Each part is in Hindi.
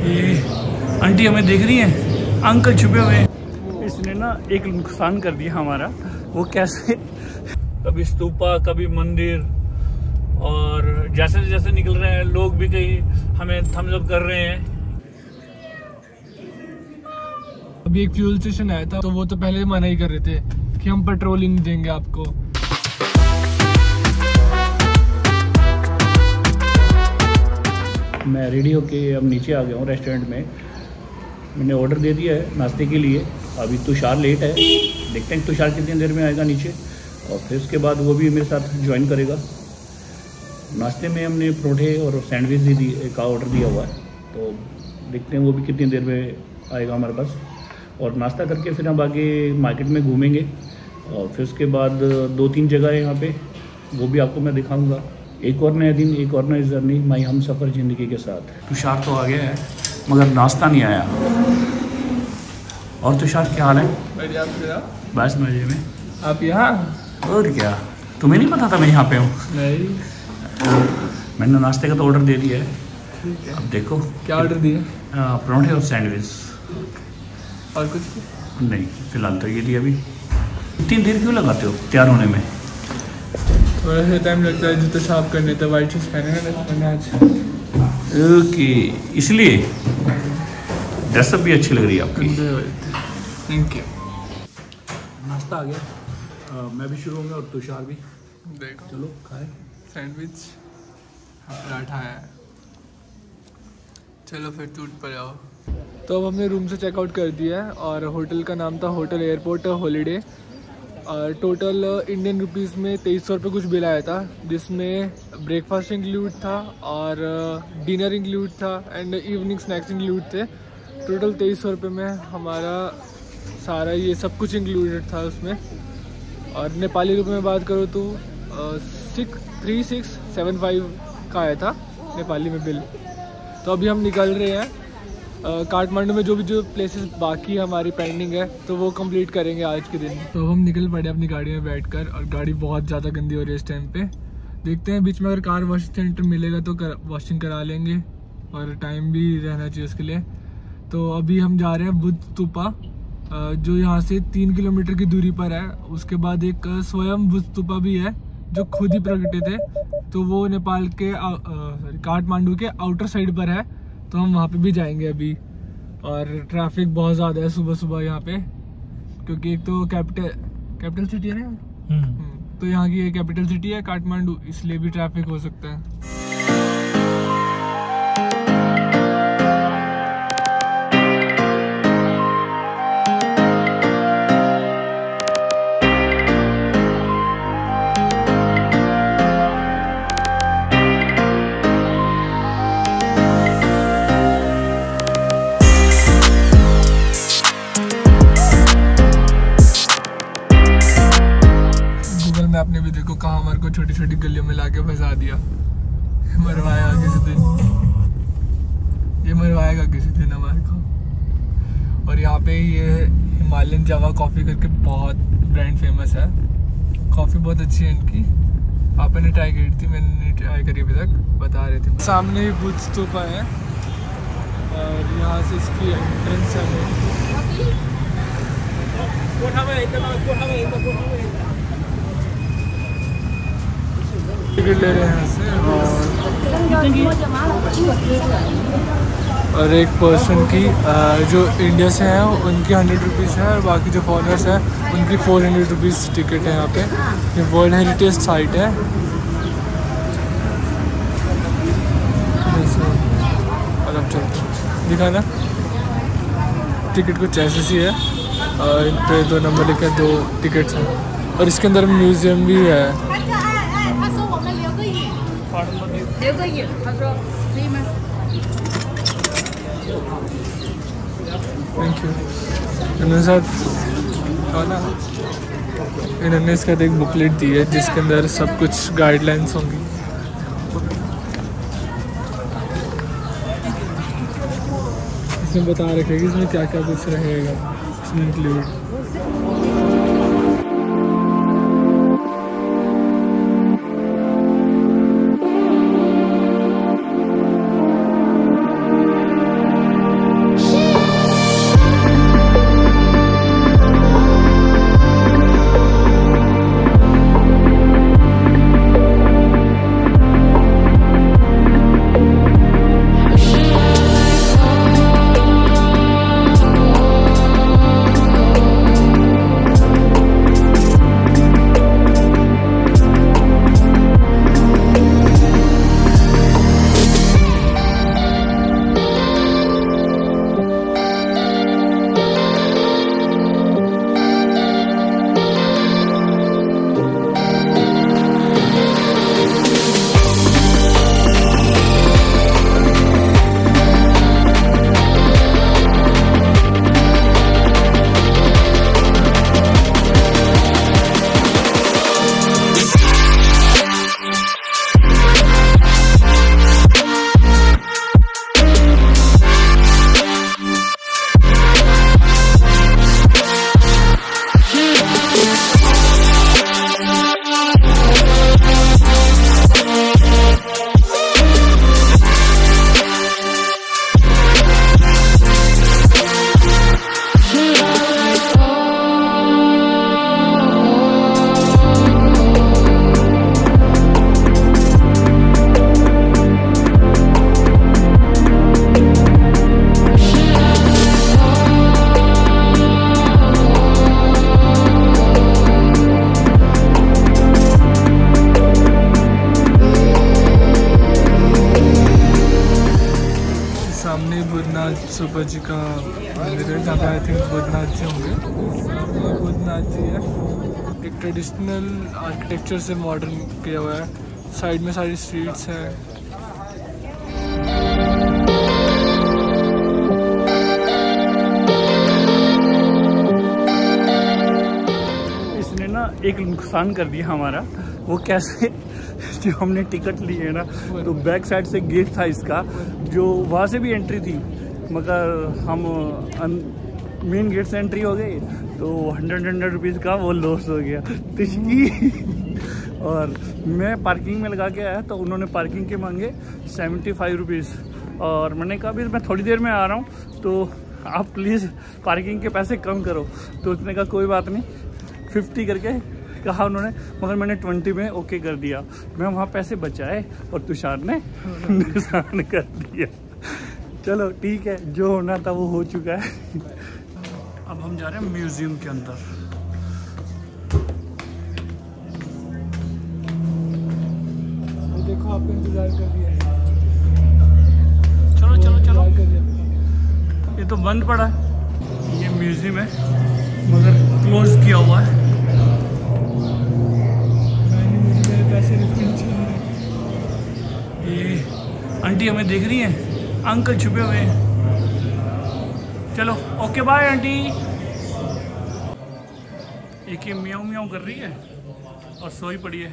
ये आंटी हमें देख रही हैं, अंकल छुपे हुए हैं। इसने ना एक नुकसान कर दिया हमारा। वो कैसे, कभी स्तूपा कभी मंदिर, और जैसे जैसे निकल रहे हैं लोग भी कहीं हमें थम्स अप कर रहे हैं। अभी एक फ्यूल स्टेशन आया था तो वो तो पहले मना ही कर रहे थे कि हम पेट्रोल ही नहीं देंगे आपको। मैं रेडी होके अब नीचे आ गया हूँ रेस्टोरेंट में। मैंने ऑर्डर दे दिया है नाश्ते के लिए। अभी तुषार लेट है, देखते हैं तुषार कितनी देर में आएगा नीचे, और फिर उसके बाद वो भी मेरे साथ ज्वाइन करेगा। नाश्ते में हमने परोठे और सैंडविच का ऑर्डर दिया हुआ है, तो देखते हैं वो भी कितनी देर में आएगा हमारे पास। और नाश्ता करके फिर हम आगे मार्केट में घूमेंगे, और फिर उसके बाद 2-3 जगह है यहाँ पे, वो भी आपको मैं दिखाऊंगा। एक और नया दिन, एक और नई जर्नी, माई हम सफ़र ज़िंदगी के साथ। तुषार तो आ गया है मगर नाश्ता नहीं आया। और तुषार क्या हाल है? बस मजे में। आप यहाँ? और क्या, तुम्हें नहीं पता था मैं यहाँ पे हूँ? नहीं। मैंने नाश्ते का तो ऑर्डर दे दिया है। ठीक है। अब देखो क्या ऑर्डर दिया? परोठे और सैंडविच। और कुछ नहीं, फिलहाल तो ये दिया। अभी इतनी देर क्यों लगाते हो तैयार होने में? थोड़ा सा टाइम लगता है, जूते साफ करने तो वाइट शूज़ पहने आज। ओके, इसलिए ड्रेसअप भी अच्छी लग रही है आपकी। Thank you. नाश्ता आ गया, मैं भी शुरू हो गया और तुषार भी। देखो, चलो खाए। सैंडविच, पराठा है। चलो फिर टूट पर आओ। तो अब हमने रूम से चेकआउट कर दिया है और होटल का नाम था होटल एयरपोर्ट हॉलीडे। और टोटल इंडियन रुपीज़ में 2300 रुपये कुछ बिल आया था, जिसमें ब्रेकफास्ट इंक्लूड था और डिनर इंक्लूड था एंड इवनिंग स्नैक्स इंक्लूड थे। टोटल 2300 रुपये में हमारा सारा ये सब कुछ इंक्लूडेड था उसमें। और नेपाली रुपये में बात करो तो 3675 का आया था नेपाली में बिल। तो अभी हम निकल रहे हैं। काठमांडू में जो प्लेसेस बाकी हमारी पेंडिंग है तो वो कंप्लीट करेंगे आज के दिन। तो हम निकल पड़े अपनी गाड़ी में बैठकर, और गाड़ी बहुत ज़्यादा गंदी हो रही है इस टाइम पे। देखते हैं बीच में अगर कार वॉशिंग सेंटर मिलेगा तो वॉशिंग करा लेंगे, और टाइम भी रहना चाहिए उसके लिए। तो अभी हम जा रहे हैं बुद्ध स्तूपा, जो यहाँ से 3 किलोमीटर की दूरी पर है। उसके बाद एक स्वयं बुद्ध स्तूपा भी है जो खुद ही प्रकटे थे, तो वो नेपाल के काठमांडू के आउटर साइड पर है, तो हम वहाँ पे भी जाएंगे अभी। और ट्रैफिक बहुत ज़्यादा है सुबह सुबह यहाँ पे, क्योंकि एक तो कैपिटल सिटी है ना। तो यहाँ की कैपिटल सिटी है काठमांडू, इसलिए भी ट्रैफिक हो सकता है। आपने भी देखो कहाँ हमारे को छोटी छोटी गलियों में लाके फंसा दिया। मरवाएगा किसी दिन, ये मरवाएगा किसी दिन हमारे को। और यहाँ पे ये हिमालयन जावा कॉफ़ी करके बहुत ब्रांड फेमस है। कॉफ़ी बहुत अच्छी है इनकी। आपने ट्राई करी थी, मैंने नहीं ट्राई करी अभी तक, बता रहे थे। सामने ही बुद्ध स्तूपा है और यहाँ से इसकी एंट्रेंस है। टिकट ले रहे हैं यहाँ से, और एक पर्सन की जो इंडिया से है उनकी 100 रुपीज़ है, और बाकी जो फॉरेनर्स हैं उनकी 400 रुपीज़ टिकट है यहाँ पे। ये वर्ल्ड हेरिटेज साइट है। और अब चलते दिखाना। टिकट कुछ ऐसे ही है, और इन पे 2 नंबर लिखे 2 टिकट्स हैं, और इसके अंदर म्यूज़ियम भी है। Thank you. इन्होंने इसका एक बुकलेट दी है जिसके अंदर सब कुछ गाइडलाइंस होंगी। इसमें बता रखे कि इसमें क्या क्या कुछ रहेगा इसमें इंक्लूड। भूतनाथ सुपर जी का मंदिर है, जहाँ पे आई थिंक भूतनाथ जी होंगे। ये भूतनाथ जी है, एक ट्रेडिशनल आर्किटेक्चर से मॉडर्न किया हुआ है। साइड में सारी स्ट्रीट्स हैं। इसने ना एक नुकसान कर दिया हमारा। वो कैसे, जो हमने टिकट ली है ना, तो बैक साइड से गेट था इसका, जो वहाँ से भी एंट्री थी, मगर हम मेन गेट से एंट्री हो गई तो 100 रुपीज़ का वो लॉस हो गया तिश्की। और मैं पार्किंग में लगा के आया तो उन्होंने पार्किंग के मांगे 75 रुपीज़, और मैंने कहा भी मैं थोड़ी देर में आ रहा हूँ तो आप प्लीज़ पार्किंग के पैसे कम करो। तो उसने कहा कोई बात नहीं, 50 करके कहा उन्होंने, मगर मैंने 20 में ओके कर दिया। मैं वहाँ पैसे बचाए और तुषार ने नुकसान कर दिया। चलो ठीक है, जो होना था वो हो चुका है। अब हम जा रहे हैं म्यूजियम के अंदर। देखो आपको इंतजार कर दिया। चलो चलो चलो, ये तो बंद पड़ा है। ये म्यूजियम है मगर क्लोज किया हुआ है। ये आंटी हमें देख रही हैं, अंकल छुपे हुए हैं। चलो ओके बाय आंटी। एक ये म्याऊं म्याऊं कर रही है और सोई पड़ी है।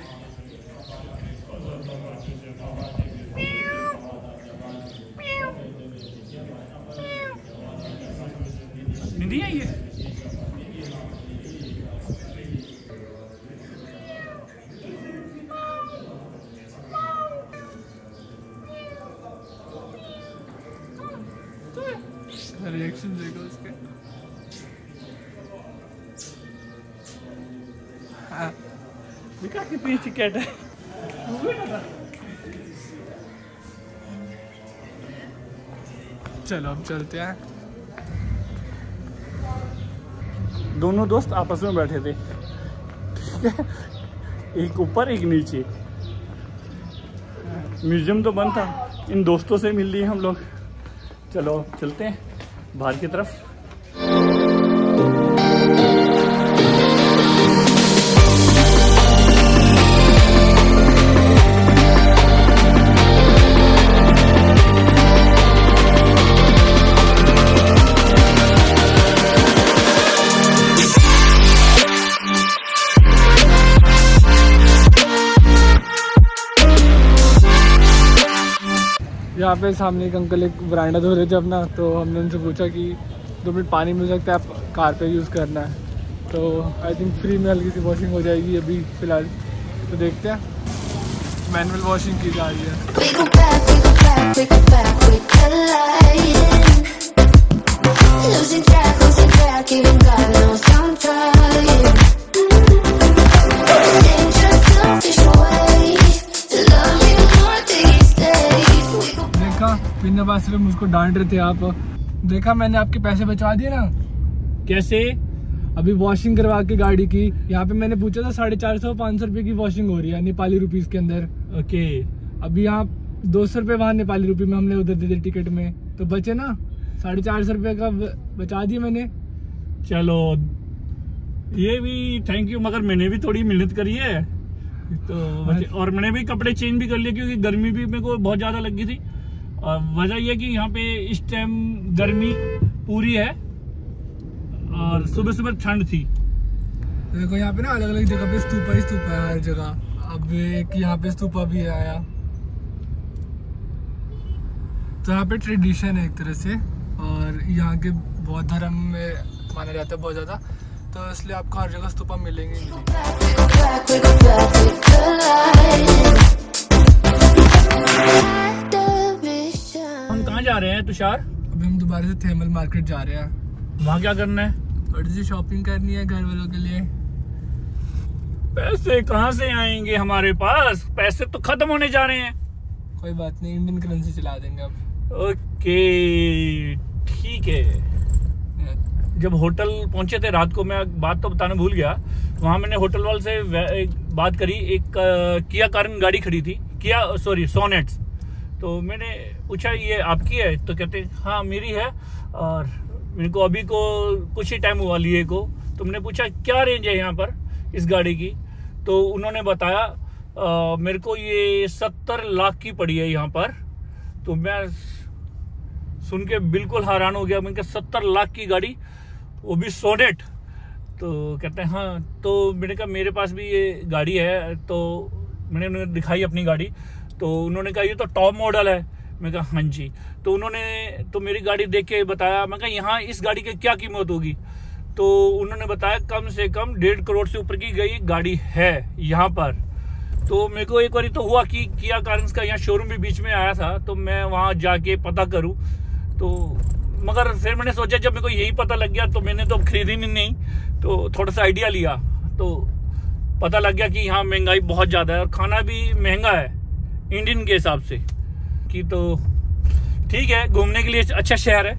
नींदी आई है। रिएक्शन देखो उसके। हाँ, दिखा कितनी चिकेट है। चलो अब चलते हैं। दोनों दोस्त आपस में बैठे थे, ठीक है, एक ऊपर एक नीचे। म्यूजियम तो बंद था, इन दोस्तों से मिल लिए हम लोग। चलो चलते हैं बाहर की तरफ। यहाँ पे सामने एक अंकल एक बरांडा धो रहे थे अपना, तो हमने उनसे पूछा कि 2 मिनट पानी मिल सकता है, आप कार पे यूज़ करना है। तो आई थिंक फ्री में हल्की सी वॉशिंग हो जाएगी अभी फ़िलहाल। तो देखते हैं, मैनुअल वॉशिंग की जा रही है। बिना बात सिर्फ मुझको डांट रहे थे आप। देखा मैंने आपके पैसे बचा दिए ना। कैसे? अभी वॉशिंग करवा के गाड़ी की, यहाँ पे मैंने पूछा था 450-500 रुपए की वॉशिंग हो रही है नेपाली रुपीस के अंदर। ओके। अभी यहाँ 200 रुपए वहाँ नेपाली रुपये में हमने उधर दे दिए टिकट में, तो बचे ना 450 रुपए का बचा दिया मैंने। चलो ये भी थैंक यू, मगर मैंने भी थोड़ी मेहनत करी है तो, और मैंने भी कपड़े चेंज भी कर लिए क्योंकि गर्मी भी मेरे को बहुत ज़्यादा लगी थी। और वजह यह कि यहाँ पे इस टाइम गर्मी पूरी है और सुबह सुबह ठंड थी। देखो यहाँ पे ना अलग अलग जगह पे स्तूपा ही स्तूपा है हर जगह। अब एक यहाँ पे स्तूपा भी आया, तो यहाँ पे ट्रेडिशन है एक तरह से, और यहाँ के बौद्ध धर्म में माना जाता है बहुत ज़्यादा, तो इसलिए आपको हर जगह स्तूपा मिलेंगे। हम कहाँ जा रहे हैं तुषार? अभी हम दोबारा से थेमल मार्केट जा रहे हैं। वहाँ क्या करना है? थोड़ी सी शॉपिंग करनी है घर वालों के लिए। पैसे कहाँ से आएंगे हमारे पास? पैसे तो खत्म होने जा रहे हैं। कोई बात नहीं, इंडियन करेंसी चला देंगे अब। ओके ठीक है। जब होटल पहुंचे थे रात को, मैं बात तो बताना भूल गया, वहाँ मैंने होटल वाले से एक बात करी। एक किया कारन गाड़ी खड़ी थी, सोनेट्स। तो मैंने पूछा ये आपकी है? तो कहते हाँ मेरी है, और मेरे को अभी को कुछ ही टाइम हुआ लिए को। तो मैंने पूछा क्या रेंज है यहाँ पर इस गाड़ी की? तो उन्होंने बताया मेरे को ये 70 लाख की पड़ी है यहाँ पर। तो मैं सुन के बिल्कुल हैरान हो गया। मैंने कहा 70 लाख की गाड़ी, वो भी सोनेट? तो कहते हैं हाँ। तो मैंने कहा मेरे पास भी ये गाड़ी है। तो मैंने उन्हें दिखाई अपनी गाड़ी। तो उन्होंने कहा ये तो टॉप मॉडल है। मैं कहा हाँ जी। तो उन्होंने तो मेरी गाड़ी देख के बताया। मैं कहा यहाँ इस गाड़ी की क्या कीमत होगी? तो उन्होंने बताया कम से कम 1.5 करोड़ से ऊपर की गई गाड़ी है यहाँ पर। तो मेरे को एक बार तो हुआ कि किया कारेंस का यहाँ शोरूम भी बीच में आया था, तो मैं वहाँ जाके पता करूँ। तो मगर फिर मैंने सोचा जब मेरे को यही पता लग गया तो मैंने तो खरीदी नहीं। तो थोड़ा सा आइडिया लिया तो पता लग गया कि यहाँ महंगाई बहुत ज़्यादा है और खाना भी महंगा है इंडियन के हिसाब से। कि तो ठीक है, घूमने के लिए अच्छा शहर है,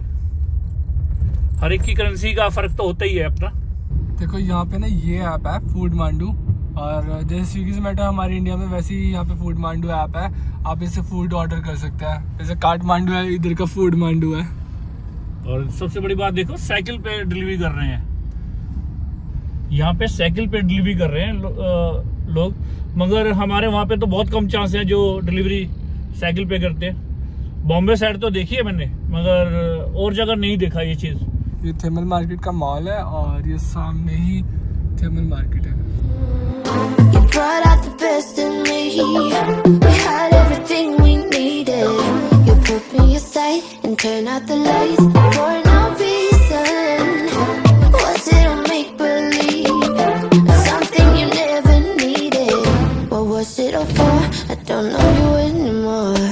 हर एक की करेंसी का फ़र्क तो होता ही है अपना। देखो यहाँ पे ना ये ऐप है फूड मांडू, और जैसे स्विगी जोमेटो हमारे इंडिया में, वैसे ही यहाँ पे फूड मांडू ऐप है। आप इससे फूड ऑर्डर कर सकते हैं। जैसे काठमांडू है, इधर का फूड मांडू है। और सबसे बड़ी बात देखो, साइकिल पे डिलीवरी कर रहे हैं। यहाँ पे साइकिल पे डिलीवरी कर रहे हैं लोग, मगर हमारे वहाँ पे तो बहुत कम चांस है जो डिलीवरी साइकिल पे करते हैं। बॉम्बे साइड तो देखी है मैंने, मगर और जगह नहीं देखा ये चीज़। ये थर्मल मार्केट का मॉल है और ये सामने ही थर्मल मार्केट है। You brought out the best in me. We had everything we needed. You put me aside and turn out the lights for no reason. Was it a make believe? Something you never needed. What was it all for? I don't know you anymore.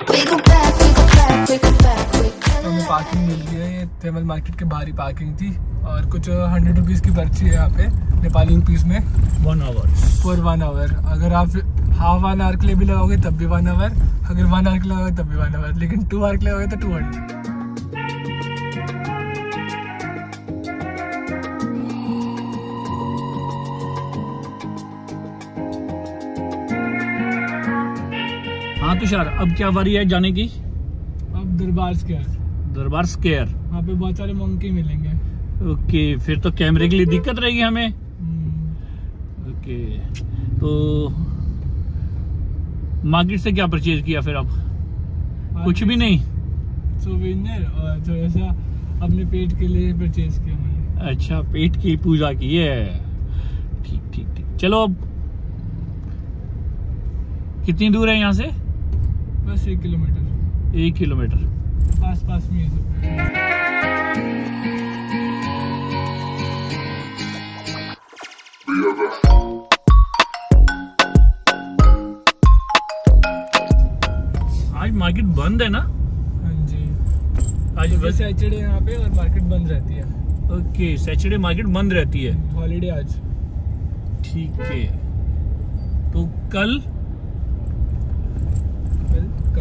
We go back, we go back, we go back, we go हमें पार्किंग मिल गई है। ये थर्मल मार्केट के बाहरी पार्किंग थी और कुछ 100 रुपीज़ की पर्ची है यहाँ पे, नेपाली रुपीज़ में 1 आवर फॉर 1 आवर। अगर आप हाफ 1 आवर के लिए भी लगाओगे तब भी 1 आवर, अगर 1 आवर के लिए लगाओगे तब भी 1 आवर, लेकिन 2 आवर के लिए लगाओगे तो 200। हाँ तुषार, अब क्या बारी है जाने की? अब दरबार स्क्वायर। दरबार स्क्वायर, वहाँ पे बहुत सारे मंकी मिलेंगे। ओके, फिर तो कैमरे के लिए दिक्कत रहेगी हमें। ओके, तो मार्केट से क्या परचेज किया फिर अब? कुछ भी नहीं, सोवेनियर और थोड़ा सा अपने पेट के लिए परचेज किया मैंने। अच्छा, पेट की पूजा की है। ठीक ठीक ठीक, चलो अब कितनी दूर है यहाँ से? बस 1 किलोमीटर। 1 किलोमीटर पास पास में है। आज मार्केट बंद है ना? हाँ जी, आज बस सैटरडे यहाँ पे और मार्केट बंद रहती है। ओके, सैटरडे मार्केट बंद रहती है, हॉलीडे आज। ठीक है, तो कल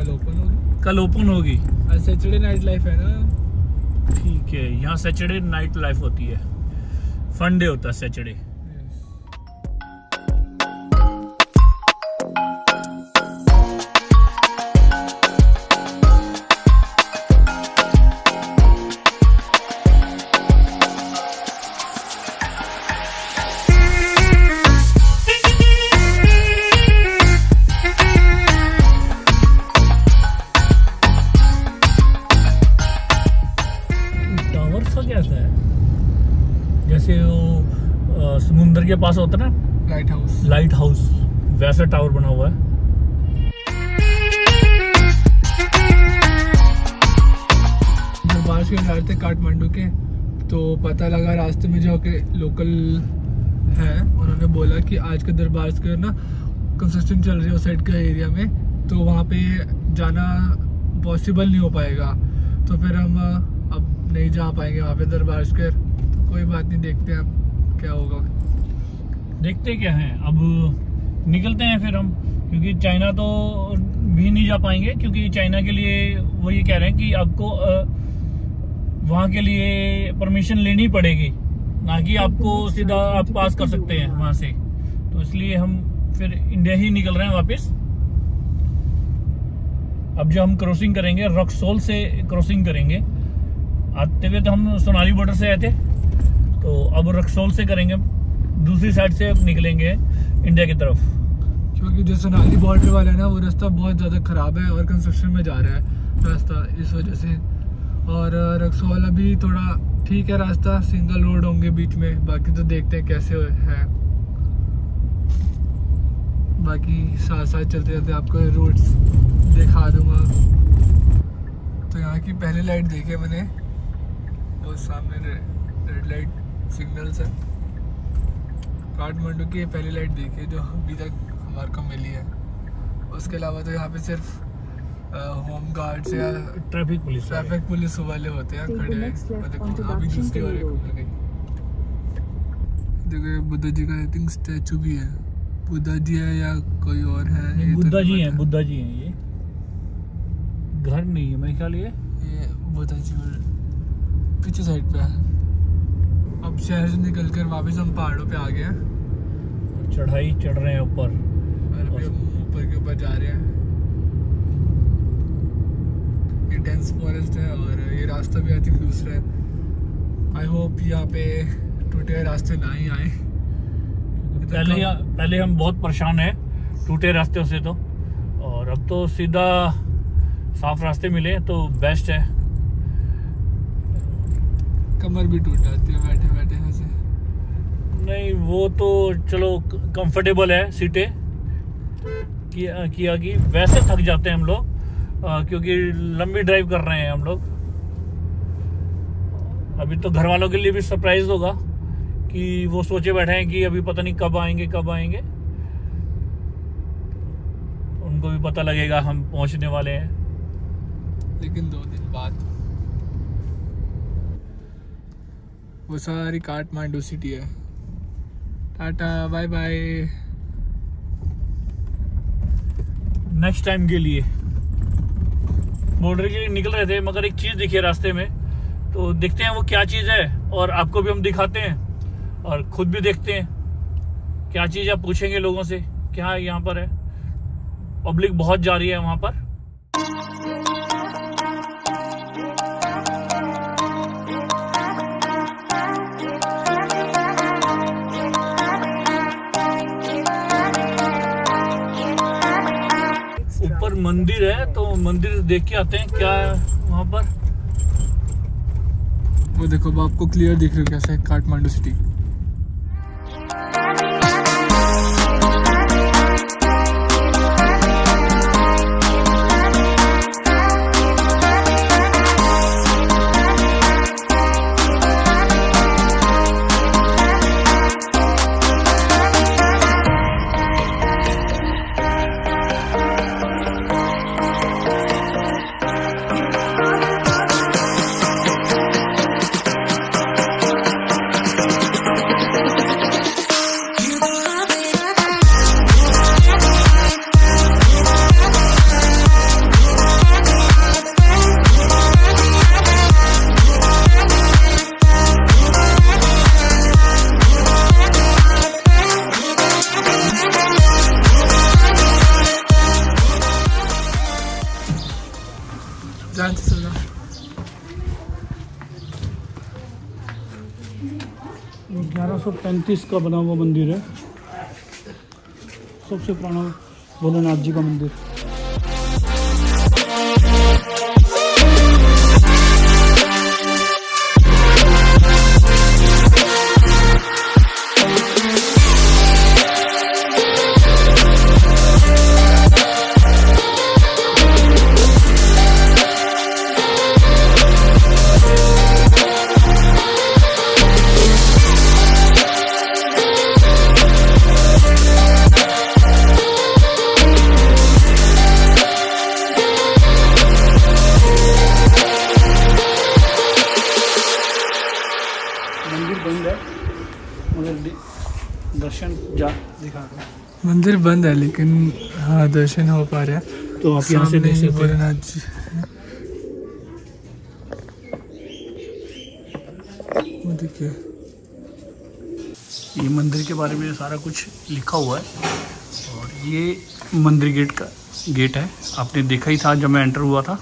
ओपन होगी। कल ओपन होगी। आज सैटरडे नाइट लाइफ है ना। ठीक है, यहाँ सैटरडे नाइट लाइफ होती है, फन डे होता है सैटरडे। जैसे वो समुंदर के पास होता है ना लाइट हाउस, वैसा टावर बना हुआ है। दरबार से जा रहे थे काठमांडू के, तो पता लगा रास्ते में जो के लोकल है उन्होंने बोला कि आज का दरबार स्क्वायर ना कंस्ट्रक्शन चल रही है उस साइड के एरिया में, तो वहाँ पे जाना पॉसिबल नहीं हो पाएगा। तो फिर हम अब नहीं जा पाएंगे वहाँ पे दरबार स्क्वायर। तो कोई बात नहीं, देखते हैं अब क्या होगा। देखते क्या है, अब निकलते हैं फिर हम, क्योंकि चाइना तो भी नहीं जा पाएंगे, क्योंकि चाइना के लिए वो ये कह रहे हैं कि आपको वहाँ के लिए परमिशन लेनी पड़ेगी, ना कि आपको सीधा आप पास कर सकते हैं वहाँ से। तो इसलिए हम फिर इंडिया ही निकल रहे हैं वापस। अब जो हम क्रॉसिंग करेंगे रक्सौल से क्रॉसिंग करेंगे। आते हुए तो हम सोनाली बॉर्डर से आए थे, तो अब रक्सौल से करेंगे, दूसरी साइड से अब निकलेंगे इंडिया की तरफ। क्योंकि जो सोनाली बॉर्डर वाला है ना, वो रास्ता बहुत ज़्यादा ख़राब है और कंस्ट्रक्शन में जा रहा है रास्ता, इस वजह से। और रक्सौल अभी थोड़ा ठीक है रास्ता, सिंगल रोड होंगे बीच में, बाकी तो देखते हैं कैसे है। बाकी साथ साथ चलते चलते आपको रोड्स दिखा दूंगा। तो यहाँ की पहली लाइट देखी मैंने, वो सामने रेड लाइट सिग्नल्स है। काठमांडू की पहली लाइट देखी है जो अभी तक हमारे को मिली है। उसके अलावा तो यहाँ पे सिर्फ होम गार्ड्स या ट्रैफिक पुलिस वाले होते हैं खड़े हैं। अभी दूसरी वाले देखो बुद्धा जी का आई थिंक स्टैचू भी है। बुद्धा जी है या कोई और है? बुद्धा जी हैं, बुद्धा जी हैं। ये घर नहीं है मेरे ख्याल, ये बुद्धा जी पीछे साइड पे है। अब शहर से निकल कर वापस हम पहाड़ों पे आ गए हैं, चढ़ाई चढ़ रहे हैं ऊपर, और अभी हम ऊपर के ऊपर जा रहे हैं। ये डेंस फॉरेस्ट है और ये रास्ता भी आई थिंक दूसरा है। आई होप यहाँ पे टूटे हुए रास्ते ना ही आए। पहले हम बहुत परेशान हैं टूटे रास्ते से, तो और अब तो सीधा साफ रास्ते मिले तो बेस्ट है। कमर भी टूट जाती है बैठे बैठे ऐसे। नहीं वो तो चलो कंफर्टेबल है सीटें किया कि वैसे थक जाते हैं हम लोग, क्योंकि लंबी ड्राइव कर रहे हैं हम लोग। अभी तो घर वालों के लिए भी सरप्राइज होगा कि वो सोचे बैठे हैं कि अभी पता नहीं कब आएंगे। उनको भी पता लगेगा हम पहुंचने वाले हैं, लेकिन 2 दिन बाद। वो सारी काठमांडू सिटी है। Tata bye bye, next time के लिए। बॉर्डर के लिए निकल रहे थे, मगर एक चीज दिखी रास्ते में, तो देखते हैं वो क्या चीज है और आपको भी हम दिखाते हैं और खुद भी देखते हैं क्या चीज है। पूछेंगे लोगों से क्या यहाँ पर है। पब्लिक बहुत जा रही है वहां पर। ऊपर मंदिर है, तो मंदिर देख के आते हैं क्या है वहां पर। वो देखो अब आपको क्लियर दिख रहा है कैसा है काठमांडू सिटी। जानते चलना 1135 का बना हुआ मंदिर है, सबसे पुराना भोलेनाथ जी का मंदिर। दर्शन दिखा रहे हैं। मंदिर बंद है लेकिन हाँ दर्शन हो पा रहे हैं। तो आप यहाँ से देख सकते हैं भोलेनाथ जी। वो देखिए ये मंदिर के बारे में सारा कुछ लिखा हुआ है और ये मंदिर गेट का गेट है, आपने देखा ही था जब मैं एंटर हुआ था।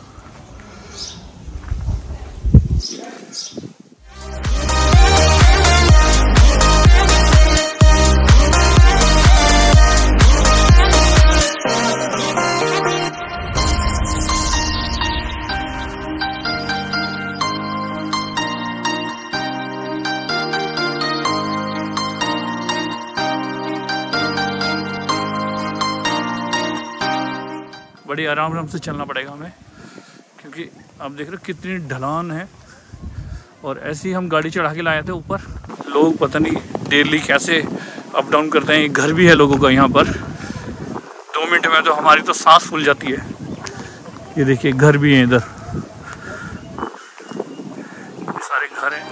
बड़ी आराम से चलना पड़ेगा हमें, क्योंकि आप देख रहे हो कितनी ढलान है। और ऐसे ही हम गाड़ी चढ़ा के लाए थे ऊपर। लोग पता नहीं डेली कैसे अप डाउन करते हैं। एक घर भी है लोगों का यहाँ पर। 2 मिनट में तो हमारी तो सांस फूल जाती है। ये देखिए घर भी है, इधर सारे घर हैं।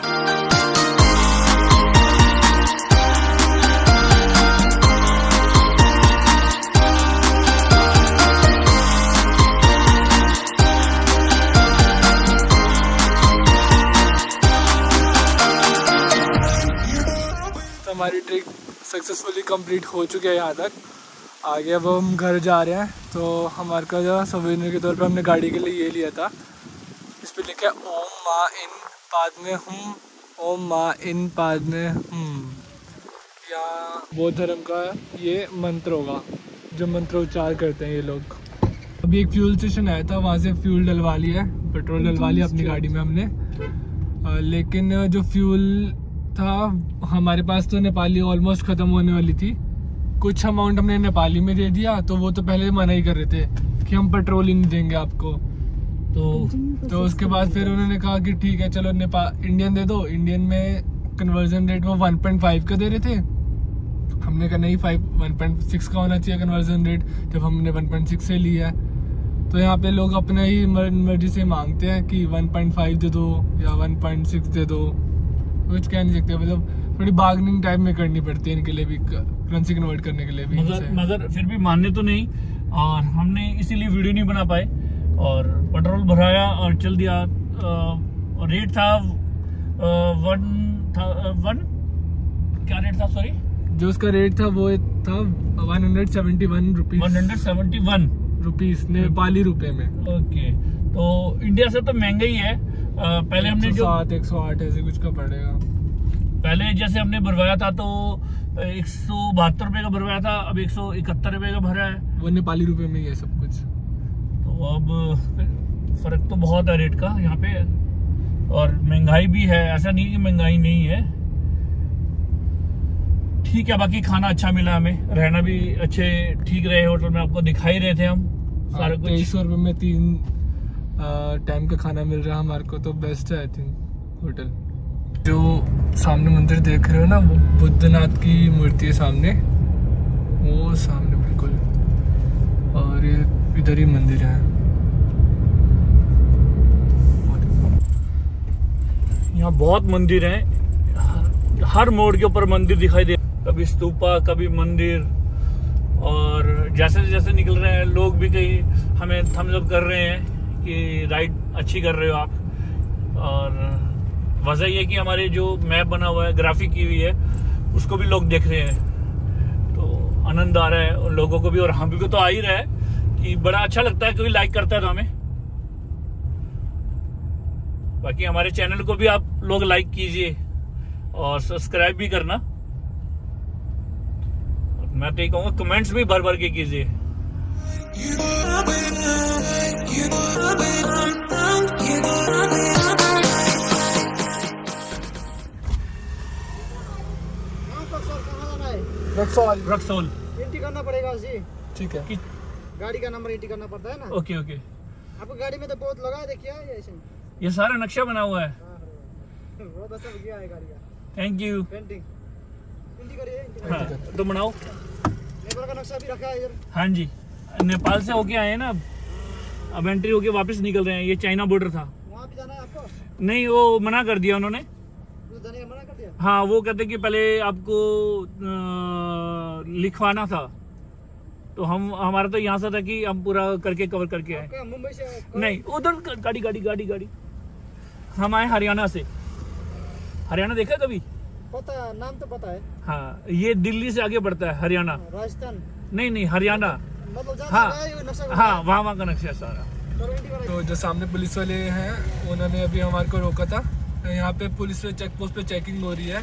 हमारी ट्रिप सक्सेसफुली कंप्लीट हो चुकी है यहाँ तक। आगे अब हम घर जा रहे हैं। तो हमारे का जो सवेरे के तौर पे हमने गाड़ी के लिए ये लिया था। इस पे लिखा है ओम माँ इन पाद्मे हुम, ओम माँ इन पाद्मे हुम। या बौद्ध धर्म का ये मंत्र होगा, जो मंत्रोच्चार करते हैं ये लोग। अभी एक फ्यूल स्टेशन आया था, वहाँ से फ्यूल डलवा लिया है, पेट्रोल डलवा लिया अपनी गाड़ी में हमने। लेकिन जो फ्यूल था हमारे पास तो नेपाली ऑलमोस्ट ख़त्म होने वाली थी। कुछ अमाउंट हमने नेपाली में दे दिया, तो वो तो पहले मना ही कर रहे थे कि हम पेट्रोल ही नहीं देंगे आपको। तो उसके बाद फिर उन्होंने कहा कि ठीक है चलो इंडियन दे दो। इंडियन में कन्वर्जन रेट वो 1.5 का दे रहे थे। हमने कहा नहीं 1.6 का होना चाहिए कन्वर्जन रेट, जब हमने 1.6 से लिया है। तो यहाँ पे लोग अपने ही मर्जी से मांगते हैं कि 1.5 दे दो या 1.6 दे दो। कुछ कह नहीं सकते, मतलब थोड़ी बार्गेनिंग टाइप में करनी पड़ती है इनके लिए भी, करेंसी कन्वर्ट करने के लिए भी। मगर फिर भी मानने तो नहीं, और हमने इसीलिए वीडियो नहीं बना पाए। और पेट्रोल भराया और चल दिया। रेट था क्या रेट था, सॉरी जो उसका रेट था वो था 171 रुपीज। 171 रुपीज नेपाली रुपए में। ओके, तो इंडिया से तो महंगा ही है। पहले हमने 108 ऐसे कुछ का पड़ेगा। पहले जैसे हमने भरवाया था तो 172 रुपए का भरवाया था, अब 171 रुपए का भरा है। वो नेपाली रुपए में ही है सब कुछ। तो अब फर्क तो बहुत है रेट का यहाँ पे। और महंगाई भी है, ऐसा नहीं कि महंगाई नहीं है, ठीक है। बाकी खाना अच्छा मिला हमें, रहना भी अच्छे ठीक रहे होटल में, आपको दिखाई रहे थे हम सारा कुछ। 2300 रुपए में 3 टाइम का खाना मिल रहा है हमारे को, तो बेस्ट है आई थिंक होटल। जो सामने मंदिर देख रहे हो ना, वो बुद्धनाथ की मूर्ति है सामने, वो सामने बिल्कुल। और ये इधर ही मंदिर है। यहाँ बहुत मंदिर हैं, हर मोड़ के ऊपर मंदिर दिखाई दे, कभी स्तूपा कभी मंदिर। और जैसे जैसे निकल रहे हैं लोग भी कहीं हमें थम्स अप कर रहे हैं कि राइड अच्छी कर रहे हो आप। और वजह यह कि हमारे जो मैप बना हुआ है, ग्राफिक की हुई है, उसको भी लोग देख रहे हैं, तो आनंद आ रहा है उन लोगों को भी और हम को तो आ ही रहा है कि बड़ा अच्छा लगता है। कोई लाइक करता है तो हमें। बाकी हमारे चैनल को भी आप लोग लाइक कीजिए और सब्सक्राइब भी करना। मैं तो ये कहूँगा कमेंट्स भी भर भर के कीजिए। रक्सौल एंट्री करना पड़ेगा जी। ठीक है, गाड़ी का नंबर एंट्री करना पड़ता है ना। Okay okay. आपको गाड़ी में तो बहुत लगा है, देखिए ऐसे ये सारा नक्शा बना हुआ है। बहुत अच्छा गया है गाड़ी का। Thank you. पेंटिंग एंट्री करिए। हाँ, तो बनाओ। नेपाल का नक्शा भी रखा है इधर। हाँ जी, नेपाल से होके आए हैं ना, अब एंट्री होके वापस निकल रहे हैं। ये चाइना बॉर्डर था। वहाँ भी जाना है आपको? नहीं, वो मना कर दिया उन्होंने। जाने का मना कर दिया? हाँ, वो कहते कि पहले आपको लिखवाना था, तो हमारा तो यहाँ से था कि हम पूरा करके कवर करके आए। मुंबई से? नहीं, उधर गाड़ी हम आए हरियाणा से। हरियाणा देखा कभी? पता है, नाम तो पता है। हाँ, ये दिल्ली से आगे बढ़ता है हरियाणा। राजस्थान? नहीं, हरियाणा। मतलब जहाँ हाँ लगाया है, नक्शा हाँ वहाँ का नक्शा सारा। तो जो सामने पुलिस वाले हैं उन्होंने अभी हमारे को रोका था। यहाँ पे पुलिस चेक पोस्ट पे चेकिंग हो रही है।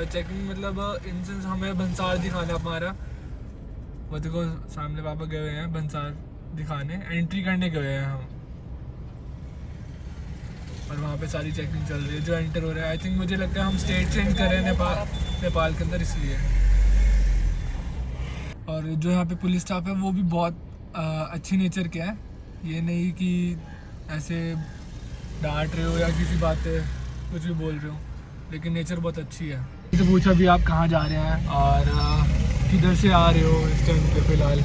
चेकिंग मतलब इंसेंस हमें भंसार दिखाना हमारा, वो देखो सामने पापा गए हुए हैं भंसार दिखाने, एंट्री करने गए हैं हम। और वहाँ पे सारी चेकिंग चल रही है जो एंटर हो रहा है। आई थिंक मुझे लगता है हम स्टेट चेंज कर रहे हैं नेपाल के अंदर, इसलिए। और जो यहाँ पे पुलिस स्टाफ है वो भी बहुत अच्छी नेचर के है। ये नहीं कि ऐसे डांट रहे हो या किसी बात पे कुछ भी बोल रहे हो, लेकिन नेचर बहुत अच्छी है। तो पूछा भी आप कहाँ जा रहे हैं और किधर से आ रहे हो इस टाइम पे फिलहाल,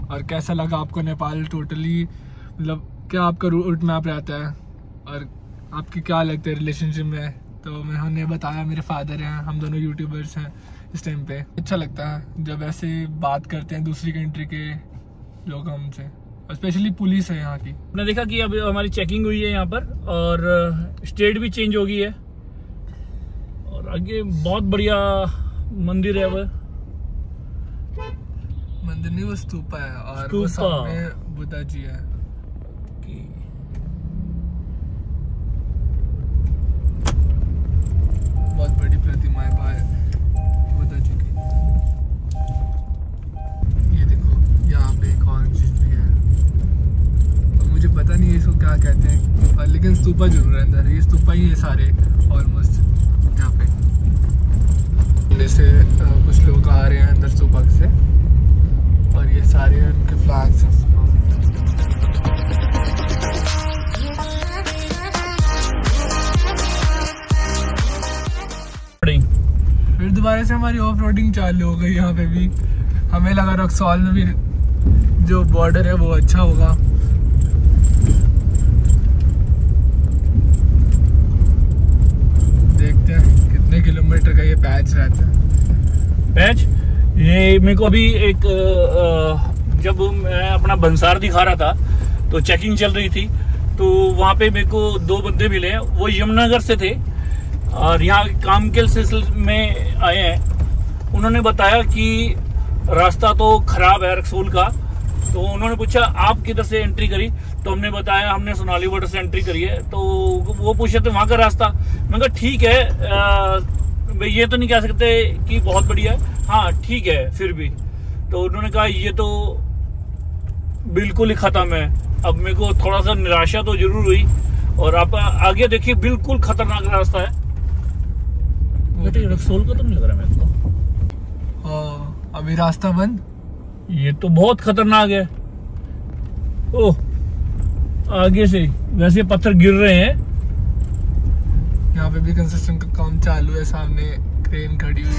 और कैसा लगा आपको नेपाल टोटली, मतलब क्या आपका रूट मैप रहता है और आपकी क्या लगता है रिलेशनशिप में। तो मैंने बताया मेरे फादर हैं, हम दोनों यूट्यूबर्स हैं इस टाइम पे। अच्छा लगता है जब ऐसे बात करते हैं दूसरी कंट्री के लोग हमसे, और स्पेशली पुलिस है यहाँ की। हमने देखा कि अब हमारी चेकिंग हुई है यहाँ पर और स्टेट भी चेंज हो गई है, और आगे बहुत बढ़िया मंदिर है। वो मंदिर नहीं, वो स्तूपा है, और वो स्तूपा। सामने बुद्धा जी है। बहुत बड़ी प्रतिमा है बुद्धा जी की। ये देखो यहाँ पे एक और चीज भी है, और मुझे पता नहीं है इसको क्या कहते हैं, लेकिन स्तूपा जरूर है अंदर। ये स्तूपा ही है सारे ऑलमोस्ट यहाँ पे। जैसे कुछ लोग आ रहे हैं अंदर स्तूपा से, और ये सारे उनके फ्लैग्स हैं। फिर दोबारा से हमारी ऑफ रोडिंग चालू हो गई यहाँ पे भी। हमें लगा रक्सौल में भी जो बॉर्डर है वो अच्छा होगा। देखते हैं कितने किलोमीटर का ये पैच रहता है। पैच ये मेरे को अभी एक जब मैं अपना भंसार दिखा रहा था तो चेकिंग चल रही थी, तो वहाँ पे मेरे को दो बंदे मिले, वो यमुनानगर से थे और यहाँ काम के सिलसिले में आए हैं। उन्होंने बताया कि रास्ता तो खराब है रक्सौल का, तो उन्होंने पूछा आप किधर से एंट्री करी, तो हमने बताया हमने सोनाली बॉर्डर से एंट्री करी है। तो वो पूछे थे वहाँ का रास्ता, मैं कहा ठीक है, ये तो नहीं कह सकते कि बहुत बढ़िया है, हाँ ठीक है फिर भी। तो उन्होंने कहा ये तो बिल्कुल ही खत्म है। अब मेरे को थोड़ा सा निराशा तो जरूर हुई, और आप आगे देखिए बिल्कुल खतरनाक रास्ता है। रक्सौल का तो नहीं लग रहा मेरे को। हाँ अभी रास्ता बंद, ये तो बहुत खतरनाक है। ओह आगे से वैसे पत्थर गिर रहे हैं। यहाँ पे भी कंस्ट्रक्शन का काम चालू है, सामने क्रेन खड़ी हुई है।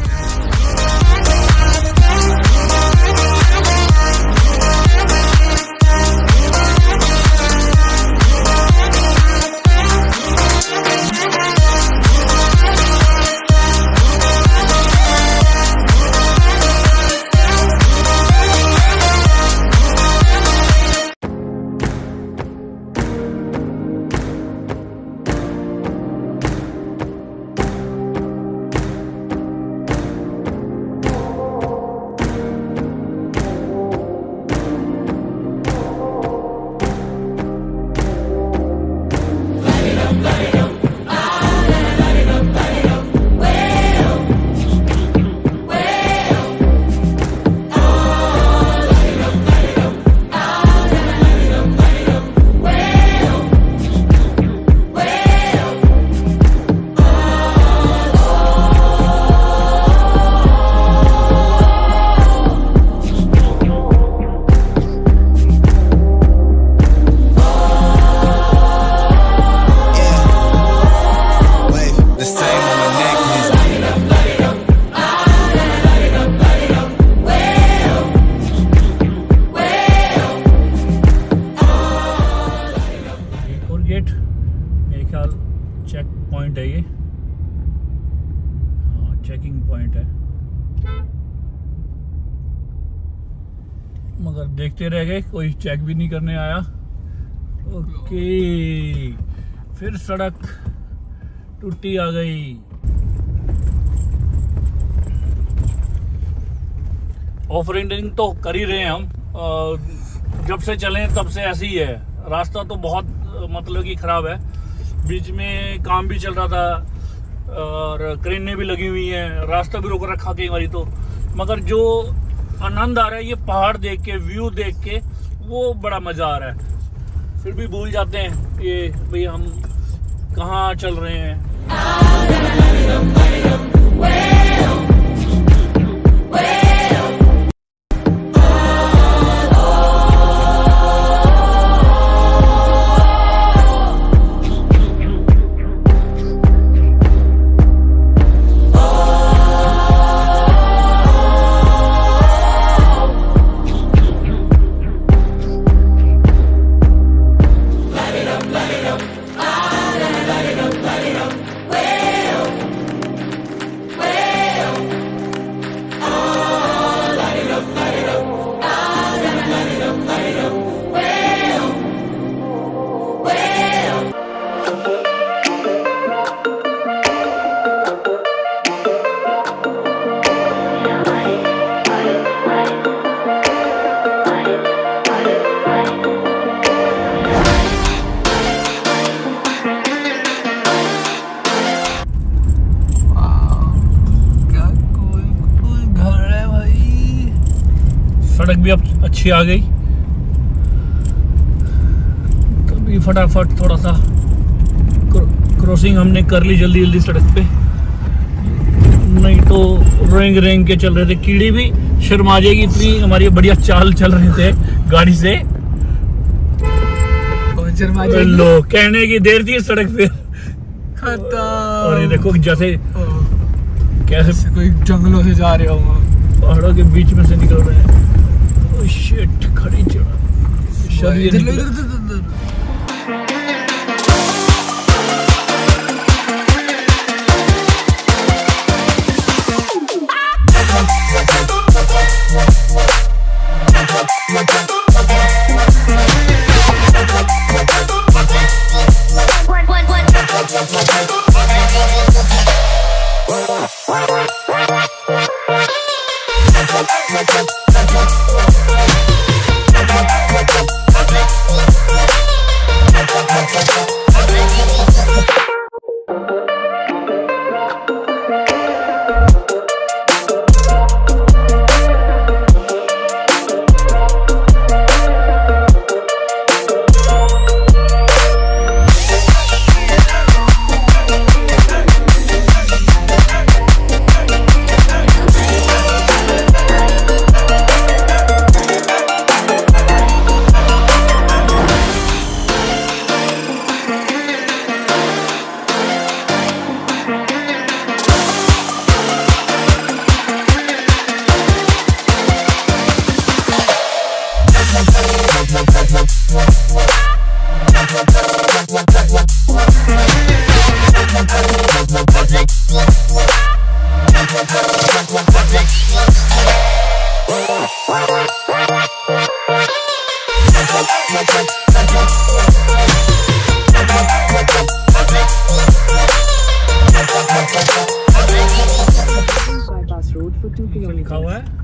पॉइंट है ये, हाँ चेकिंग पॉइंट है, मगर देखते रह गए, कोई चेक भी नहीं करने आया। ओके फिर सड़क टूटी आ गई। ऑफ रोडिंग तो कर ही रहे हैं हम। जब से चले तब से ऐसे ही है। रास्ता तो बहुत मतलब कि खराब है, बीच में काम भी चल रहा था और क्रेनें भी लगी हुई हैं, रास्ता भी रोक रखा कई बारी तो। मगर जो आनंद आ रहा है ये पहाड़ देख के, व्यू देख के, वो बड़ा मज़ा आ रहा है। फिर भी भूल जाते हैं ये भाई हम कहाँ चल रहे हैं। सड़क भी अब अच्छी आ गई, तभी फटाफट थोड़ा सा क्रॉसिंग हमने कर ली जल्दी जल्दी सड़क पे, नहीं तो रेंग के चल रहे थे। कीड़ी भी शर्मा जाएगी, इतनी हमारी बढ़िया चाल चल रहे थे गाड़ी से। लो कहने की देर थी सड़क पे खत्म। और ये देखो जैसे कैसे कोई जंगलों से जा रहे हो, पहाड़ों के बीच में से निकल रहे हैं। शिट, खड़ी चढ़ा लिखा हुआ है।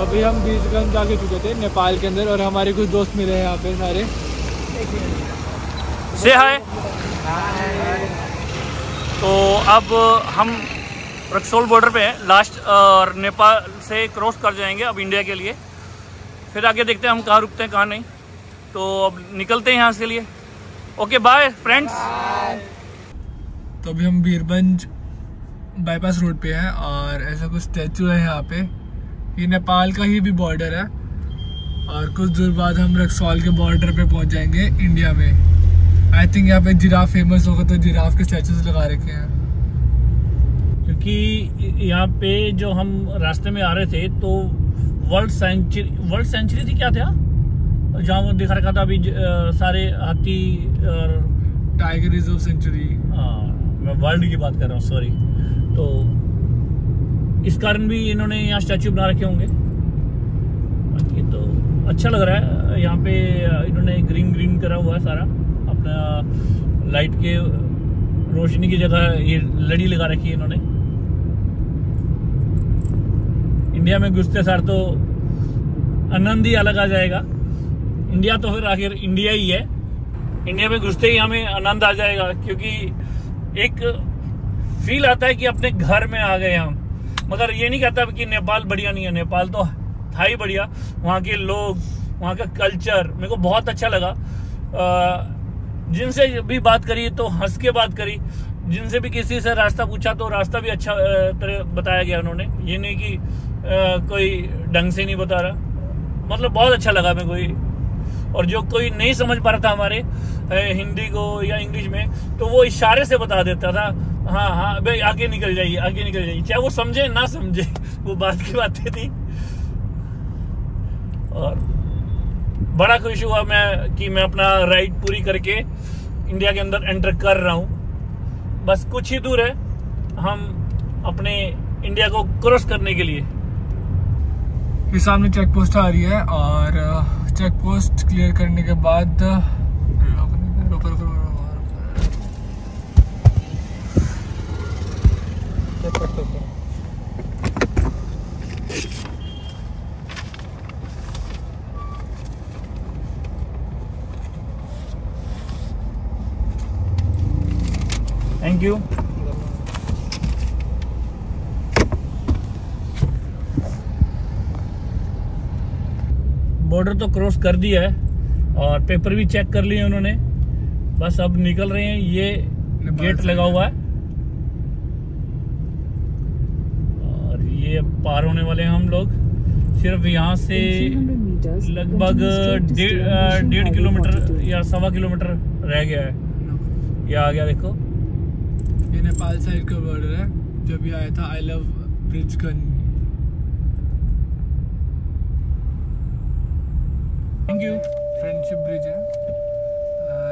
अभी हम बीचगंज जाके चुके थे नेपाल के अंदर, और हमारे कुछ दोस्त मिले हैं यहाँ पे सारे। से हाय। तो अब हम रक्सौल बॉर्डर पे हैं लास्ट, और नेपाल से क्रॉस कर जाएंगे अब इंडिया के लिए। फिर आगे देखते हैं हम कहाँ रुकते हैं कहाँ नहीं। तो अब निकलते हैं यहाँ से लिए। Okay bye friends. तो अभी हम बीरगंज बाईपास रोड पे हैं और ऐसा कुछ स्टैचू है यहाँ पे ये नेपाल का ही भी बॉर्डर है और कुछ दूर बाद हम रक्सौल के बॉर्डर पे पहुंच जाएंगे इंडिया में। आई थिंक यहाँ पे जिराफ फेमस होगा तो जिराफ के स्टैचूज लगा रखे हैं। क्योंकि यहाँ पे जो हम रास्ते में आ रहे थे तो वर्ल्ड सेंचुरी थी क्या था जहाँ वो दिखा रखा था अभी सारे हाथी और टाइगर रिजर्व सेंचुरी। हाँ, मैं वर्ल्ड की बात कर रहा हूँ, सॉरी। तो इस कारण भी इन्होंने यहाँ स्टैचू बना रखे होंगे। बाकी तो अच्छा लग रहा है। यहाँ पे इन्होंने ग्रीन करा हुआ है सारा, अपना लाइट के रोशनी की जगह ये लड़ी लगा रखी है इन्होंने। इंडिया में घुसते सार तो आनंद ही अलग आ जाएगा। इंडिया तो फिर आखिर इंडिया ही है। इंडिया में घुसते ही हमें आनंद आ जाएगा, क्योंकि एक फील आता है कि अपने घर में आ गए हम। मगर ये नहीं कहता कि नेपाल बढ़िया नहीं है, नेपाल तो था ही बढ़िया। वहाँ के लोग, वहाँ का कल्चर मेरे को बहुत अच्छा लगा। जिनसे भी बात करी तो हंस के बात करी, जिनसे भी किसी से रास्ता पूछा तो रास्ता भी अच्छा तरह बताया गया उन्होंने। ये नहीं कि कोई ढंग से नहीं बता रहा, मतलब बहुत अच्छा लगा मेरे को ये। और जो कोई नहीं समझ पा रहा था हमारे हिंदी को या इंग्लिश में, तो वो इशारे से बता देता था, हाँ हाँ भाई आगे निकल जाइए, आगे निकल जाइए, चाहे वो समझे ना समझे, वो बात की बातें थी। और बड़ा खुश हुआ मैं कि मैं अपना राइड पूरी करके इंडिया के अंदर एंटर कर रहा हूँ। बस कुछ ही दूर है हम अपने इंडिया को क्रॉस करने के लिए। ये सामने चेक पोस्ट आ रही है और चेक पोस्ट क्लियर करने के बाद थैंक यू। बॉर्डर तो क्रॉस कर दिया है और पेपर भी चेक कर लिए उन्होंने। बस अब निकल रहे हैं। ये गेट लगा हुआ है और ये पार होने वाले हैं हम लोग। सिर्फ यहाँ से लगभग 1.5 किलोमीटर या 1.25 किलोमीटर रह गया है। ये आ गया, देखो ये नेपाल साइड का बॉर्डर है। जब ये आया था I love Brijganj. Thank you. Friendship bridge है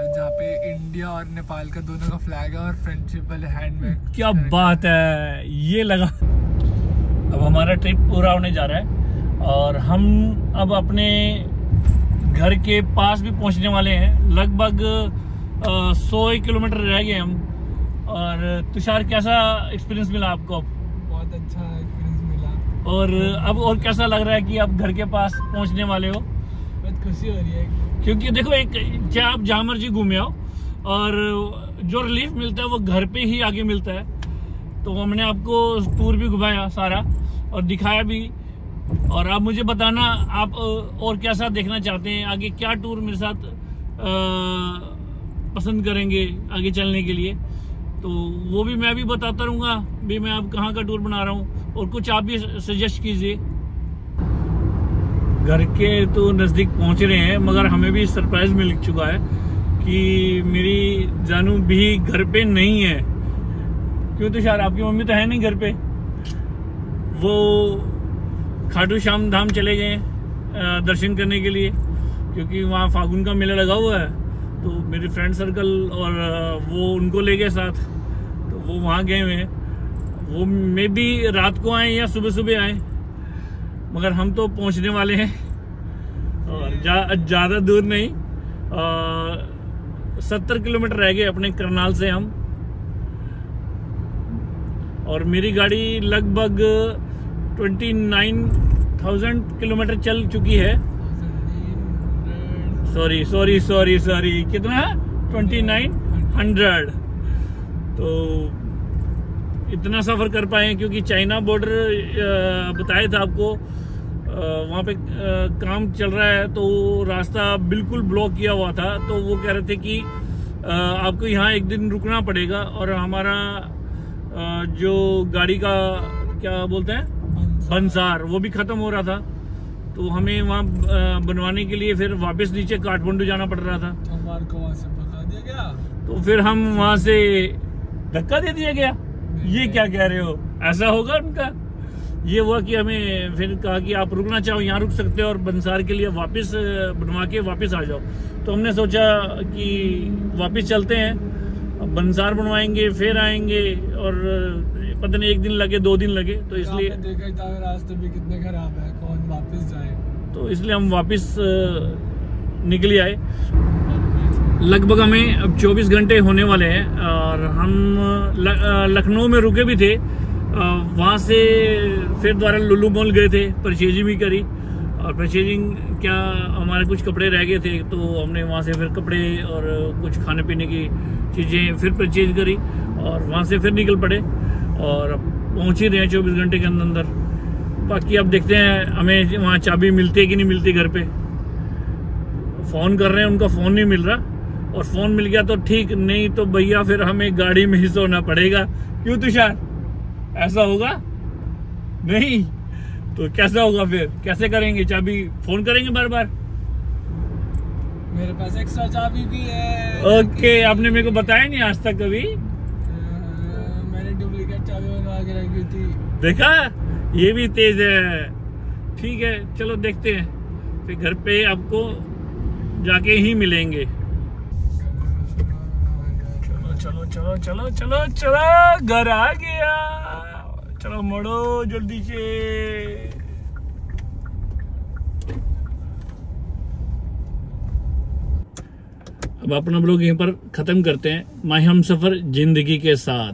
जहाँ पे इंडिया और नेपाल का दोनों का फ्लैग है और फ्रेंडशिप वाले हैंड में। क्या बात है, ये लगा। अब हमारा ट्रिप पूरा होने जा रहा है और हम अब अपने घर के पास भी पहुंचने वाले हैं। लगभग 100 किलोमीटर रह गए हम। और तुषार, कैसा एक्सपीरियंस मिला आपको? बहुत अच्छा एक्सपीरियंस मिला। और अब और कैसा लग रहा है कि आप घर के पास पहुंचने वाले हो? बहुत खुशी हो रही है, क्योंकि देखो, एक चाहे आप जहाँ मर्जी घूमे आओ और जो रिलीफ मिलता है वो घर पे ही आगे मिलता है। तो हमने आपको टूर भी घुमाया सारा और दिखाया भी। और आप मुझे बताना आप और कैसा देखना चाहते हैं, आगे क्या टूर मेरे साथ पसंद करेंगे आगे चलने के लिए। तो वो भी मैं भी बताता रहूँगा भी मैं अब कहाँ का टूर बना रहा हूँ, और कुछ आप भी सजेस्ट कीजिए। घर के तो नज़दीक पहुँच रहे हैं, मगर हमें भी सरप्राइज मिल चुका है कि मेरी जानू भी घर पे नहीं है। क्यों तुषार, आपकी मम्मी तो है नहीं घर पे? वो खाटू श्याम धाम चले गए दर्शन करने के लिए, क्योंकि वहाँ फागुन का मेला लगा हुआ है। तो मेरे फ्रेंड सर्कल और वो उनको ले गए साथ, तो वो वहाँ गए हुए हैं। वो मे भी रात को आए या सुबह सुबह आए, मगर हम तो पहुँचने वाले हैं। और ज़्यादा दूर नहीं, 70 किलोमीटर रह गए अपने करनाल से हम। और मेरी गाड़ी लगभग 29,000 किलोमीटर चल चुकी है। सॉरी कितना? 2900। तो इतना सफ़र कर पाए क्योंकि चाइना बॉर्डर बताया था आपको, वहाँ पे काम चल रहा है, तो रास्ता बिल्कुल ब्लॉक किया हुआ था। तो वो कह रहे थे कि आपको यहाँ एक दिन रुकना पड़ेगा। और हमारा जो गाड़ी का क्या बोलते हैं, बंसार, वो भी खत्म हो रहा था। तो हमें वहाँ बनवाने के लिए फिर वापस नीचे काठमांडू जाना पड़ रहा था। तो हमारे को वहाँ से भगा दिया गया। तो फिर हम वहाँ से धक्का दे दिया गया। ये क्या कह रहे हो, ऐसा होगा उनका? ये हुआ कि हमें फिर कहा कि आप रुकना चाहो यहाँ रुक सकते हो और बंसार के लिए वापस बनवा के वापस आ जाओ। तो हमने सोचा कि वापस चलते हैं, बंसार बनवाएंगे फिर आएंगे, और पता नहीं 1 दिन लगे 2 दिन लगे। तो इसलिए देखा ही था रास्ते भी कितने खराब है, कौन वापस जाए। तो इसलिए हम वापस निकल आए। लगभग हमें अब 24 घंटे होने वाले हैं और हम लखनऊ में रुके भी थे। वहाँ से फिर दोबारा लुलु मॉल गए थे, परचेजिंग भी करी। और परचेजिंग क्या, हमारे कुछ कपड़े रह गए थे तो हमने वहाँ से फिर कपड़े और कुछ खाने पीने की चीज़ें फिर परचेज करी और वहाँ से फिर निकल पड़े और अब पहुँच ही रहे हैं 24 घंटे के अंदर। बाकी अब देखते हैं हमें वहाँ चाबी मिलती है कि नहीं मिलती। घर पे फ़ोन कर रहे हैं, उनका फ़ोन नहीं मिल रहा, और फ़ोन मिल गया तो ठीक, नहीं तो भैया फिर हमें गाड़ी में ही सोना पड़ेगा। क्यों तुषार, ऐसा होगा? नहीं तो कैसा होगा फिर, कैसे करेंगे? चाबी फोन करेंगे बार बार? मेरे पास एक्स्ट्रा चाबी भी है। ओके, आपने मेरे को बताया नहीं आज तक कभी। मैंने डुप्लीकेट चाबी बनवा के रखी थी। देखा, ये भी तेज है। ठीक है, चलो देखते हैं, फिर घर पे आपको जाके ही मिलेंगे। चलो चलो चलो चलो चलो चलो, घर आ गया। चलो मोड़ो जल्दी से। अब अपना ब्लॉग यहीं पर खत्म करते हैं। माही हमसफर जिंदगी के साथ।